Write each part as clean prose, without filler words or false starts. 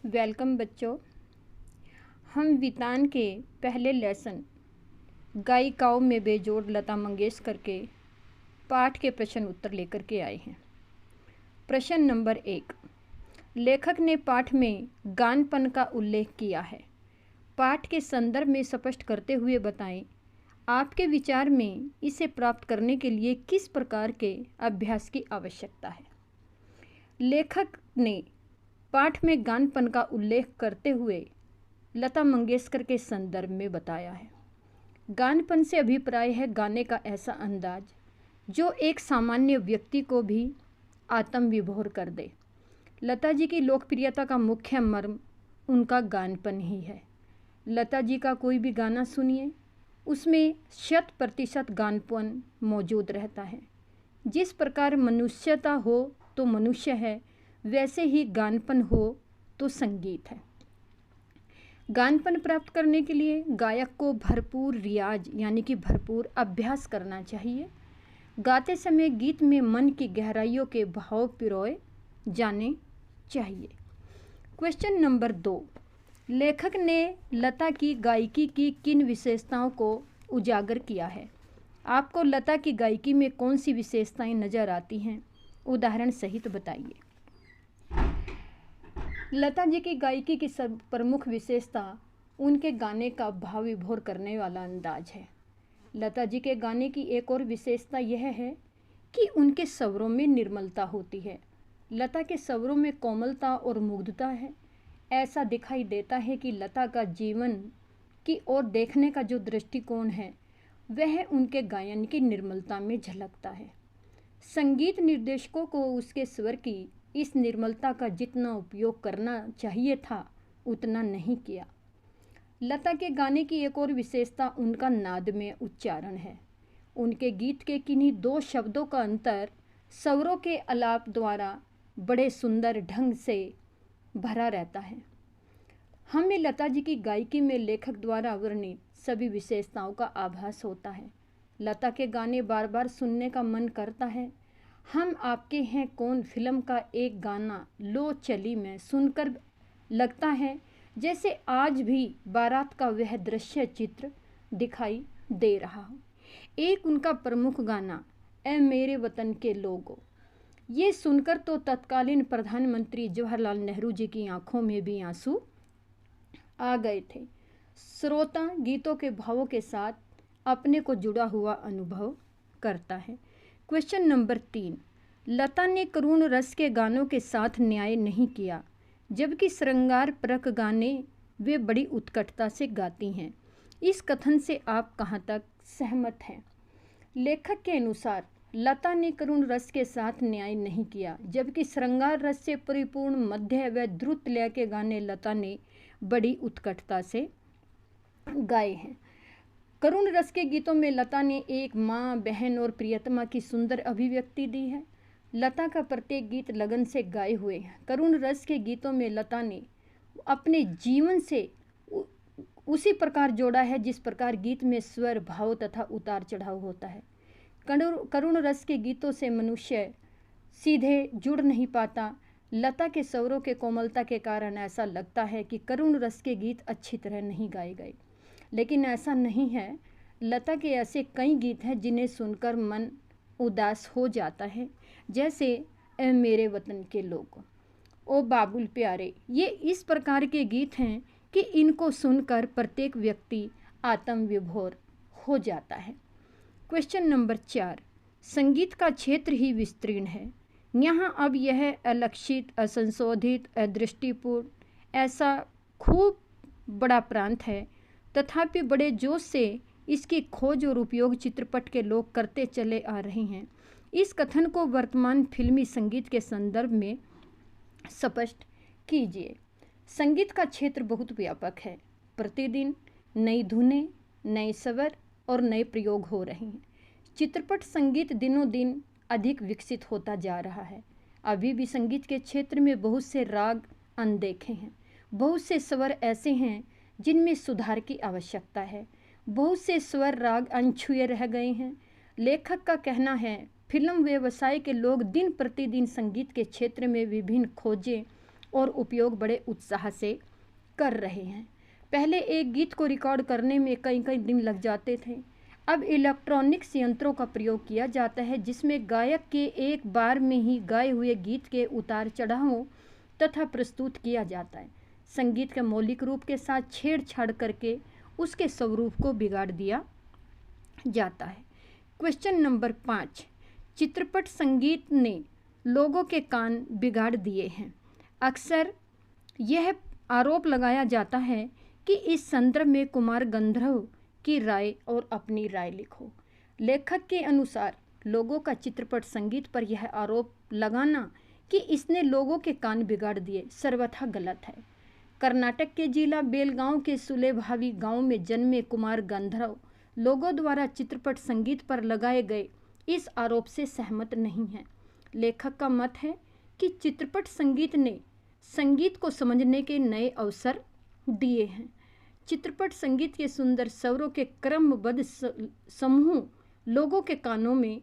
Welcome बच्चों। हम वितान के पहले लेसन गायिकाओं में बेजोड़ लता मंगेशकर के पाठ के प्रश्न उत्तर लेकर के आए हैं। प्रश्न नंबर 1, लेखक ने पाठ में गानपन का उल्लेख किया है। पाठ के संदर्भ में स्पष्ट करते हुए बताएं, आपके विचार में इसे प्राप्त करने के लिए किस प्रकार के अभ्यास की आवश्यकता है। लेखक ने पाठ में गानपन का उल्लेख करते हुए लता मंगेशकर के संदर्भ में बताया है। गानपन से अभिप्राय है गाने का ऐसा अंदाज जो एक सामान्य व्यक्ति को भी आत्म विभोर कर दे। लता जी की लोकप्रियता का मुख्य मर्म उनका गानपन ही है। लता जी का कोई भी गाना सुनिए, उसमें 100% गानपन मौजूद रहता है। जिस प्रकार मनुष्यता हो तो मनुष्य है, वैसे ही गानपन हो तो संगीत है। गानपन प्राप्त करने के लिए गायक को भरपूर रियाज यानी कि भरपूर अभ्यास करना चाहिए। गाते समय गीत में मन की गहराइयों के भाव पिरोए जाने चाहिए। क्वेश्चन नंबर 2, लेखक ने लता की गायकी की किन विशेषताओं को उजागर किया है। आपको लता की गायकी में कौन सी विशेषताएं नज़र आती हैं, उदाहरण सहित बताइए। लता जी की गायकी की सब प्रमुख विशेषता उनके गाने का भाव विभोर करने वाला अंदाज है। लता जी के गाने की एक और विशेषता यह है कि उनके स्वरों में निर्मलता होती है। लता के स्वरों में कोमलता और मुग्धता है। ऐसा दिखाई देता है कि लता का जीवन की ओर देखने का जो दृष्टिकोण है वह उनके गायन की निर्मलता में झलकता है। संगीत निर्देशकों को उसके स्वर की इस निर्मलता का जितना उपयोग करना चाहिए था उतना नहीं किया। लता के गाने की एक और विशेषता उनका नाद में उच्चारण है। उनके गीत के किन्हीं 2 शब्दों का अंतर स्वरों के आलाप द्वारा बड़े सुंदर ढंग से भरा रहता है। हमें लता जी की गायकी में लेखक द्वारा वर्णित सभी विशेषताओं का आभास होता है। लता के गाने बार बार सुनने का मन करता है। हम आपके हैं कौन फिल्म का एक गाना लो चली में सुनकर लगता है जैसे आज भी बारात का वह दृश्य चित्र दिखाई दे रहा हो। एक उनका प्रमुख गाना ऐ मेरे वतन के लोगों, ये सुनकर तो तत्कालीन प्रधानमंत्री जवाहरलाल नेहरू जी की आंखों में भी आंसू आ गए थे। श्रोता गीतों के भावों के साथ अपने को जुड़ा हुआ अनुभव करता है। क्वेश्चन नंबर 3, लता ने करुण रस के गानों के साथ न्याय नहीं किया, जबकि श्रृंगार परक गाने वे बड़ी उत्कटता से गाती हैं। इस कथन से आप कहाँ तक सहमत हैं। लेखक के अनुसार लता ने करुण रस के साथ न्याय नहीं किया, जबकि श्रृंगार रस से परिपूर्ण मध्य व द्रुत लय के गाने लता ने बड़ी उत्कटता से गाए हैं। करुण रस के गीतों में लता ने एक माँ, बहन और प्रियतमा की सुंदर अभिव्यक्ति दी है। लता का प्रत्येक गीत लगन से गाए हुए हैं। करुण रस के गीतों में लता ने अपने जीवन से उसी प्रकार जोड़ा है जिस प्रकार गीत में स्वर, भाव तथा उतार चढ़ाव होता है। करुण रस के गीतों से मनुष्य सीधे जुड़ नहीं पाता। लता के स्वरों के कोमलता के कारण ऐसा लगता है कि करुण रस के गीत अच्छी तरह नहीं गाए गए, लेकिन ऐसा नहीं है। लता के ऐसे कई गीत हैं जिन्हें सुनकर मन उदास हो जाता है, जैसे ए मेरे वतन के लोग, ओ बाबुल प्यारे। ये इस प्रकार के गीत हैं कि इनको सुनकर प्रत्येक व्यक्ति आत्म विभोर हो जाता है। क्वेश्चन नंबर 4, संगीत का क्षेत्र ही विस्तीर्ण है। यहाँ अब यह अलक्षित, असंशोधित, अदृष्टिपूर्ण ऐसा खूब बड़ा प्रांत है, तथापि बड़े जोश से इसकी खोज और उपयोग चित्रपट के लोग करते चले आ रहे हैं। इस कथन को वर्तमान फिल्मी संगीत के संदर्भ में स्पष्ट कीजिए। संगीत का क्षेत्र बहुत व्यापक है। प्रतिदिन नई धुनें, नए स्वर और नए प्रयोग हो रहे हैं। चित्रपट संगीत दिनों दिन अधिक विकसित होता जा रहा है। अभी भी संगीत के क्षेत्र में बहुत से राग अनदेखे हैं। बहुत से स्वर ऐसे हैं जिनमें सुधार की आवश्यकता है। बहुत से स्वर राग अनछुए रह गए हैं। लेखक का कहना है फिल्म व्यवसाय के लोग दिन प्रतिदिन संगीत के क्षेत्र में विभिन्न खोजें और उपयोग बड़े उत्साह से कर रहे हैं। पहले एक गीत को रिकॉर्ड करने में कई कई दिन लग जाते थे। अब इलेक्ट्रॉनिक्स यंत्रों का प्रयोग किया जाता है जिसमें गायक के एक बार में ही गाए हुए गीत के उतार चढ़ावों तथा प्रस्तुत किया जाता है। संगीत के मौलिक रूप के साथ छेड़छाड़ करके उसके स्वरूप को बिगाड़ दिया जाता है। क्वेश्चन नंबर 5, चित्रपट संगीत ने लोगों के कान बिगाड़ दिए हैं। अक्सर यह आरोप लगाया जाता है कि इस संदर्भ में कुमार गंधर्व की राय और अपनी राय लिखो। लेखक के अनुसार लोगों का चित्रपट संगीत पर यह आरोप लगाना कि इसने लोगों के कान बिगाड़ दिए सर्वथा गलत है। कर्नाटक के जिला बेलगांव के सुलेभावी गांव में जन्मे कुमार गंधर्व लोगों द्वारा चित्रपट संगीत पर लगाए गए इस आरोप से सहमत नहीं है। लेखक का मत है कि चित्रपट संगीत ने संगीत को समझने के नए अवसर दिए हैं। चित्रपट संगीत के सुंदर स्वरों के क्रमबद्ध समूह लोगों के कानों में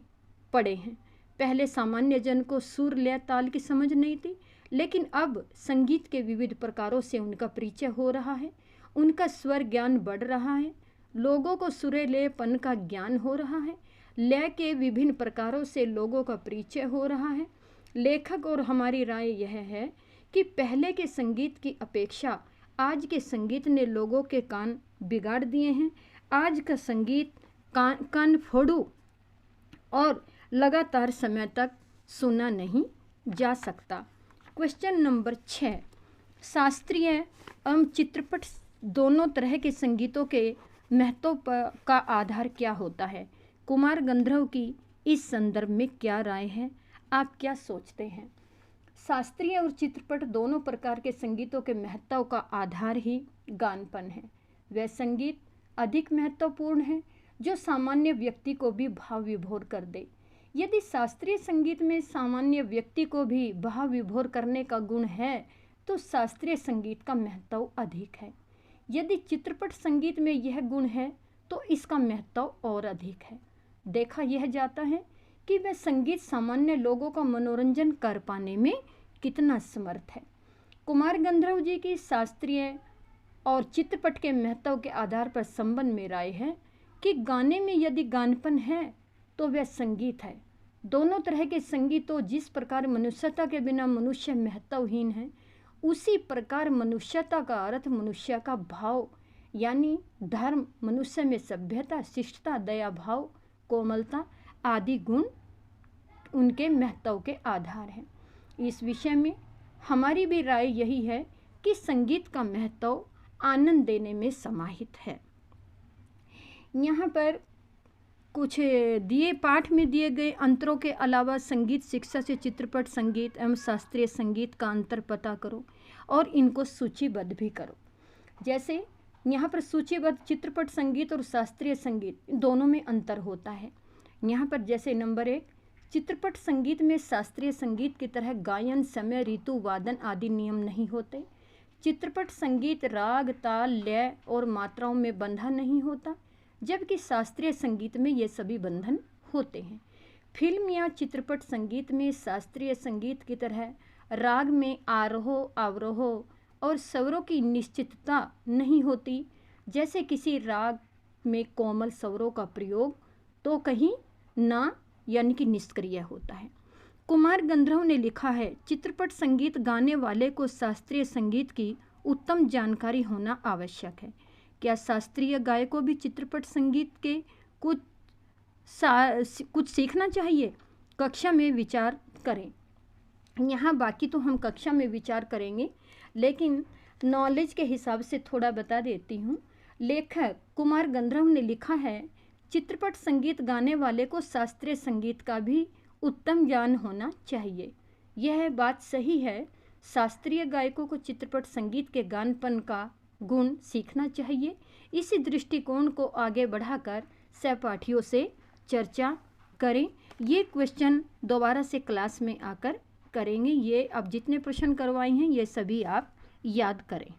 पड़े हैं। पहले सामान्य जन को सुर लय ताल की समझ नहीं थी, लेकिन अब संगीत के विविध प्रकारों से उनका परिचय हो रहा है, उनका स्वर ज्ञान बढ़ रहा है, लोगों को सुरेलेपन का ज्ञान हो रहा है, लय के विभिन्न प्रकारों से लोगों का परिचय हो रहा है। लेखक और हमारी राय यह है कि पहले के संगीत की अपेक्षा आज के संगीत ने लोगों के कान बिगाड़ दिए हैं। आज का संगीत कान फोड़ू और लगातार समय तक सुना नहीं जा सकता। क्वेश्चन नंबर 6, शास्त्रीय एवं चित्रपट दोनों तरह के संगीतों के महत्व का आधार क्या होता है? कुमार गंधर्व की इस संदर्भ में क्या राय है? आप क्या सोचते हैं? शास्त्रीय और चित्रपट दोनों प्रकार के संगीतों के महत्व का आधार ही गानपन है। वह संगीत अधिक महत्वपूर्ण है जो सामान्य व्यक्ति को भी भाव विभोर कर दे। यदि शास्त्रीय संगीत में सामान्य व्यक्ति को भी भाव विभोर करने का गुण है तो शास्त्रीय संगीत का महत्व अधिक है। यदि चित्रपट संगीत में यह गुण है तो इसका महत्व और अधिक है। देखा यह जाता है कि वह संगीत सामान्य लोगों का मनोरंजन कर पाने में कितना समर्थ है। कुमार गंधर्व जी की शास्त्रीय और चित्रपट के महत्व के आधार पर संबंध में राय है कि गाने में यदि गानपन है तो वह संगीत है। दोनों तरह के संगीतों जिस प्रकार मनुष्यता के बिना मनुष्य महत्वहीन है, उसी प्रकार मनुष्यता का अर्थ मनुष्य का भाव यानी धर्म, मनुष्य में सभ्यता, शिष्टता, दया भाव, कोमलता आदि गुण उनके महत्व के आधार हैं। इस विषय में हमारी भी राय यही है कि संगीत का महत्व आनंद देने में समाहित है। यहाँ पर कुछ पाठ में दिए गए अंतरों के अलावा संगीत शिक्षा से चित्रपट संगीत एवं शास्त्रीय संगीत का अंतर पता करो और इनको सूचीबद्ध भी करो। जैसे यहाँ पर सूचीबद्ध चित्रपट संगीत और शास्त्रीय संगीत दोनों में अंतर होता है। यहाँ पर जैसे नंबर 1, चित्रपट संगीत में शास्त्रीय संगीत की तरह गायन, समय, ऋतु, वादन आदि नियम नहीं होते। चित्रपट संगीत राग, ताल, लय और मात्राओं में बंधा नहीं होता, जबकि शास्त्रीय संगीत में ये सभी बंधन होते हैं। फिल्म या चित्रपट संगीत में शास्त्रीय संगीत की तरह राग में आरोह, अवरोह और स्वरों की निश्चितता नहीं होती। जैसे किसी राग में कोमल स्वरों का प्रयोग तो कहीं ना यानी कि निष्क्रिय होता है। कुमार गंधर्व ने लिखा है, चित्रपट संगीत गाने वाले को शास्त्रीय संगीत की उत्तम जानकारी होना आवश्यक है। क्या शास्त्रीय गायकों भी चित्रपट संगीत के कुछ सीखना चाहिए? कक्षा में विचार करें। यहाँ बाकी तो हम कक्षा में विचार करेंगे, लेकिन नॉलेज के हिसाब से थोड़ा बता देती हूँ। लेखक कुमार गंधर्व ने लिखा है, चित्रपट संगीत गाने वाले को शास्त्रीय संगीत का भी उत्तम ज्ञान होना चाहिए। यह बात सही है। शास्त्रीय गायकों को चित्रपट संगीत के गानपन का गुण सीखना चाहिए। इसी दृष्टिकोण को आगे बढ़ाकर सहपाठियों से चर्चा करें। ये क्वेश्चन दोबारा से क्लास में आकर करेंगे। ये अब जितने प्रश्न करवाए हैं ये सभी आप याद करें।